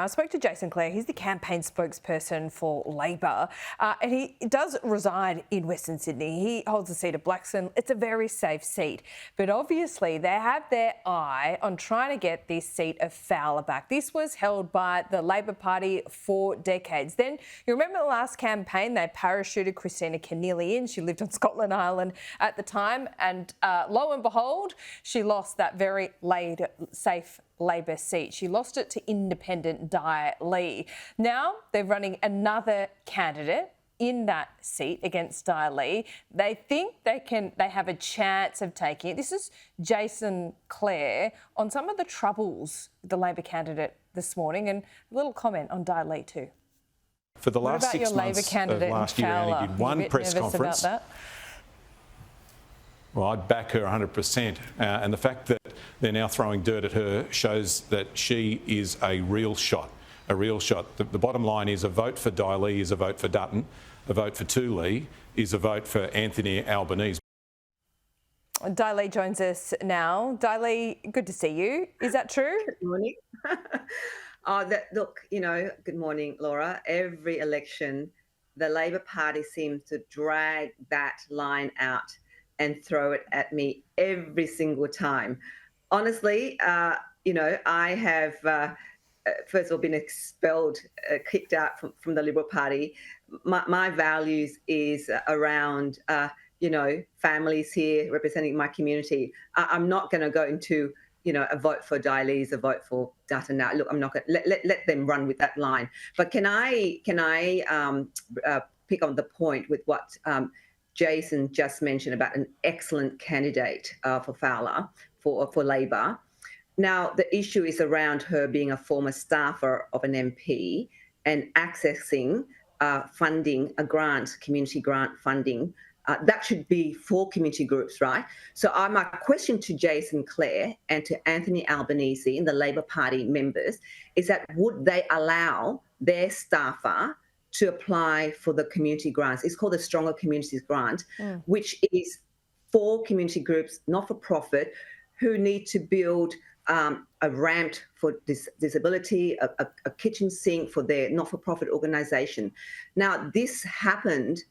I spoke to Jason Clare. He's the campaign spokesperson for Labor, and he does reside in Western Sydney. He holds the seat of Blaxland. It's a very safe seat, but obviously they have their eye on trying to get this seat of Fowler back. This was held by the Labor Party for decades. Then, you remember the last campaign, they parachuted Christina Keneally in. She lived on Scotland Island at the time, and lo and behold, she lost that very safe Labor seat. She lost it to independent Dai Lee. Now they're running another candidate in that seat against Dai Lee. They think they have a chance of taking it. This is Jason Clare on some of the troubles with the Labor candidate this morning, and a little comment on Dai Lee too. For the last 6 months of last year, I only did one press conference. Well, I'd back her 100%. And the fact that they're now throwing dirt at her shows that she is a real shot, a real shot. The bottom line is a vote for Dai Lee is a vote for Dutton. A vote for Lee is a vote for Anthony Albanese. Dai Lee joins us now. Dai Lee, good to see you. Is that true? Good morning. Look, good morning, Laura. Every election, the Labor Party seems to drag that line out and throw it at me every single time. Honestly, I have, first of all, been expelled, kicked out from the Liberal Party. My values is around, families here representing my community. I'm not going to go into, a vote for Dai Lee is a vote for Dutton now. Look, I'm not going to let them run with that line. But can I pick on the point with what Jason just mentioned about an excellent candidate for Fowler, for Labor. Now, the issue is around her being a former staffer of an MP and accessing funding, community grant funding. That should be for community groups, right? So my question to Jason Clare and to Anthony Albanese and the Labor Party members is that would they allow their staffer to apply for the community grants? It's called the Stronger Communities Grant, which is for community groups, not-for-profit, who need to build a ramp for disability, a kitchen sink for their not-for-profit organisation. Now, this happened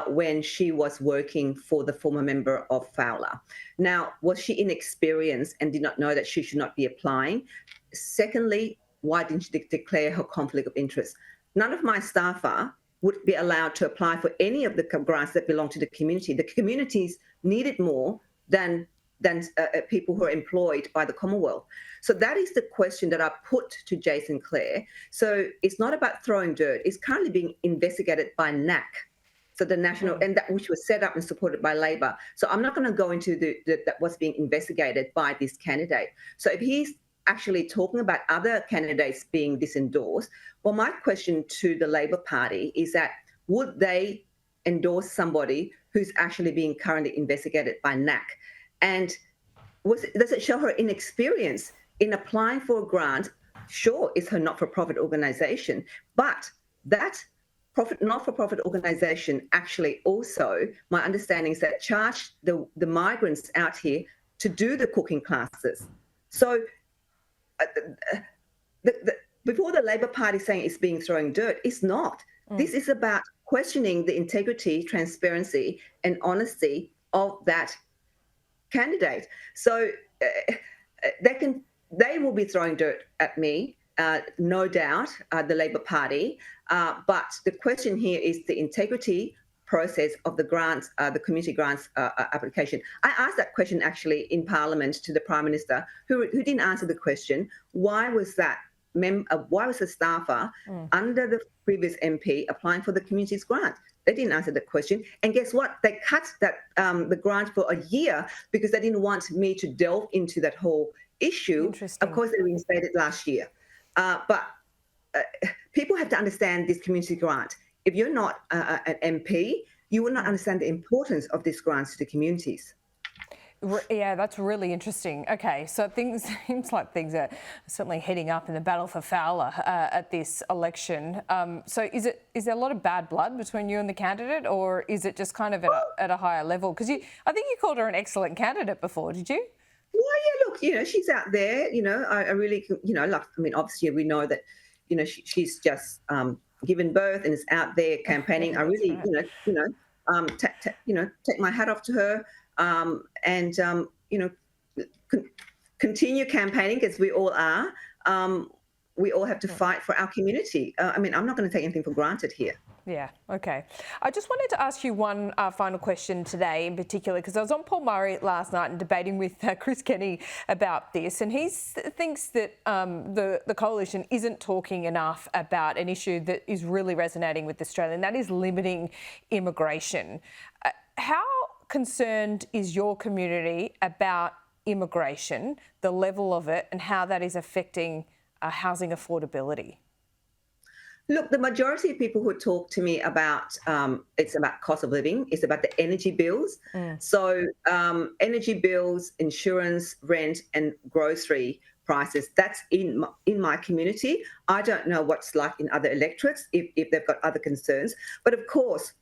when she was working for the former member of Fowler. Now, was she inexperienced and did not know that she should not be applying? Secondly, why didn't she declare her conflict of interest? None of my staffer would be allowed to apply for any of the grants that belong to the community. The communities need it more than people who are employed by the Commonwealth. So that is the question that I put to Jason Clare. So it's not about throwing dirt. It's currently being investigated by NAC, so the national, and that which was set up and supported by Labor. So I'm not going to go into what's being investigated by this candidate. So if he's actually talking about other candidates being disendorsed, well, my question to the Labor Party is that would they endorse somebody who's actually being currently investigated by NAC? And does it show her inexperience in applying for a grant? Sure, it's her not-for-profit organisation, but that not-for-profit organisation actually also, my understanding is that charged the migrants out here to do the cooking classes. So before the Labor Party saying it's being throwing dirt, it's not. This is about questioning the integrity, transparency, and honesty of that candidate. So they will be throwing dirt at me, no doubt, the Labor Party. But the question here is the integrity process of the grants, the community grants application. I asked that question actually in Parliament to the Prime Minister, who didn't answer the question. Why was that? Why was a staffer under the previous MP applying for the community's grant? They didn't answer the question. And guess what? They cut that the grant for a year because they didn't want me to delve into that whole issue. Of course, they reinstated last year. But people have to understand this community grant. If you're not an MP, you will not understand the importance of these grants to the communities. Yeah, that's really interesting. Okay, so seems like things are certainly heating up in the battle for Fowler at this election. So is there a lot of bad blood between you and the candidate, or is it just kind of at a higher level? Because I think you called her an excellent candidate before, did you? Well, yeah, look, she's out there, I really, obviously we know that, she's just given birth and is out there campaigning. I really, right. Take my hat off to her, and continue campaigning, because we all are. We all have to fight for our community. I'm not going to take anything for granted here. Yeah, okay. I just wanted to ask you one final question today in particular, because I was on Paul Murray last night and debating with Chris Kenny about this, and he thinks that the coalition isn't talking enough about an issue that is really resonating with Australia, and that is limiting immigration. How concerned is your community about immigration, the level of it, and how that is affecting housing affordability? Look, the majority of people who talk to me about it's about cost of living, it's about the energy bills. So energy bills, insurance, rent, and grocery prices, that's in my community. I don't know what's like in other electorates, if they've got other concerns. But of course,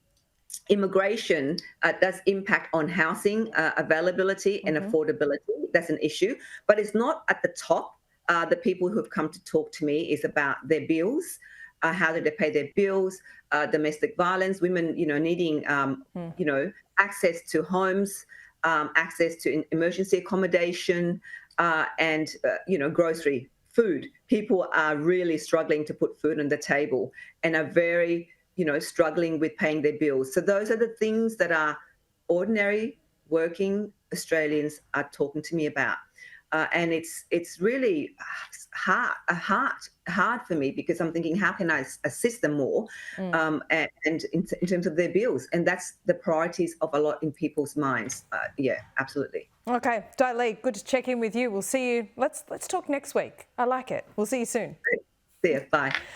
immigration does impact on housing availability and affordability. That's an issue. But it's not at the top. The people who have come to talk to me is about their bills. How do they pay their bills, domestic violence, women, needing, access to homes, access to emergency accommodation, and, grocery, food. People are really struggling to put food on the table and are very, struggling with paying their bills. So those are the things that our ordinary working Australians are talking to me about. And it's really hard for me, because I'm thinking, how can I assist them more, and in terms of their bills? And that's the priorities of a lot in people's minds. Yeah, absolutely. Okay, Dai Li, good to check in with you. We'll see you. Let's talk next week. I like it. We'll see you soon. See you. Bye.